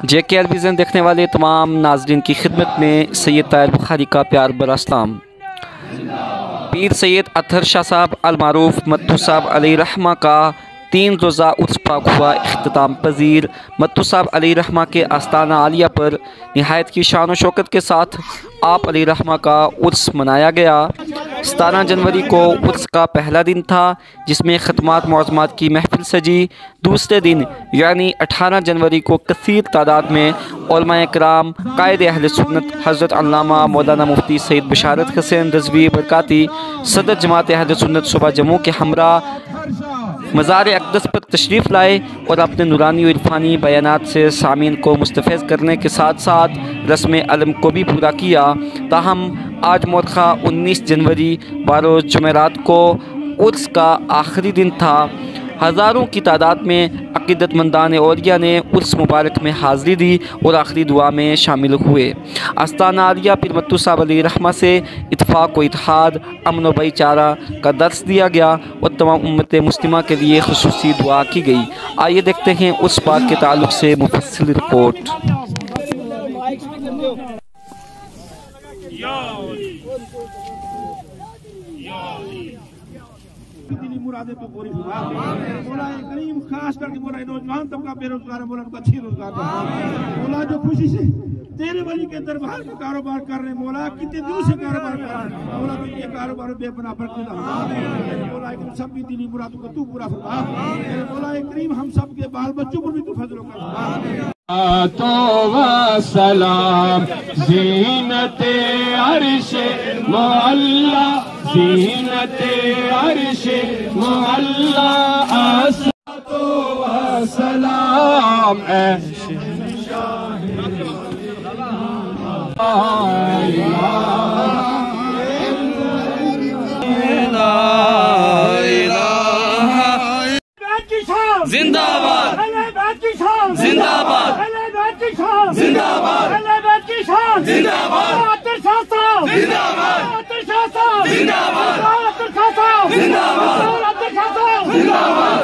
JKR vision देखने वाले तमाम नाज़रीन की खिदमत में सैयद ताहिर बुखारी का प्यार भरा सलाम। पीर सैयद अतहर शाह साहब अल-मारूफ मत्तू साहब अलैहि रहमा का 3 रोज़ा उर्स पाक हुआ इख्तिताम पजीर। मत्तू साहब अलैहि रहमा के आस्ताना आलिया पर नहायत की शान व शौकत के साथ आप अलैहि रहमा का उर्स मनाया गया। 17 जनवरी को उर्स का पहला दिन था जिसमें ख़त्मात मुअज़्ज़मात की महफिल सजी। दूसरे दिन यानी 18 जनवरी को कसीर तादाद में उलमाए किराम कायद अहले सुन्नत हज़रत अल्लामा मौलाना मुफ्ती सैयद बशारत हुसैन रज़वी बरकाती सदर जमात अहले सुन्नत सूबा जम्मू के हमरा मज़ार अक़दस पर तशरीफ़ लाए और अपने नूरानी व इरफानी बयानात से सामीन को मुस्तफ़ैज़ करने के साथ साथ रस्म अलम को भी पूरा किया। ताहम आज मौरख़ा 19 जनवरी बारोज़ जुमेरात को उर्स का आखिरी दिन था। हज़ारों की तादाद में अक़ीदतमंदान औलिया ने उर्स मुबारक में हाज़िरी दी और आखिरी दुआ में शामिल हुए। आस्ताना आलिया पीर मत्तू साहब अलैहि रहमा से इत्फ़ाक़ व इत्तेहाद, अमन व भाईचारा का दर्स दिया गया और तमाम उम्मत मुस्लिमा के लिए ख़ुसूसी दुआ की गई। आइए देखते हैं उर्स पाक के ताल्लुक़ से मुफस्सिल रिपोर्ट। कितनी मुरादें तो पूरी हुआ मौला करीम, खास करके मौला नौजवान तबका बेरोजगार है, मौला उनका अच्छी रोजगार मौला जो खुशी से तेरे वली के दरबार का कारोबार कर रहे मौला, कितने दिनों से कारोबार कर रहे मौला, तो ये कारोबार बेपना बरकत मौला सब की दिली मुरादों को तू पूरा फरमा मौला करीम, हम सब के बाल बच्चों पर भी तू फजल कर। तो सलाम ज़ीनते अर्शे मुअल्ला, ज़ीनते अर्शे मुअल्ला, तो सलाम जिंदाबाद जिंदाबाद जिंदाबाद जिंदाबाद जिंदाबाद जिंदाबाद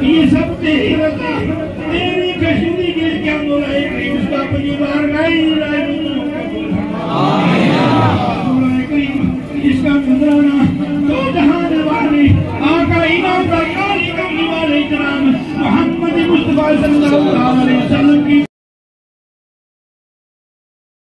ये सब तेरी तेरी कश्मीरी के क्या मौला इसका परिवार इसका गुजराना तो जहान वाले आका इमाम का काली कमली वाले जनाब मोहम्मद मुस्तफा सल्लल्लाहु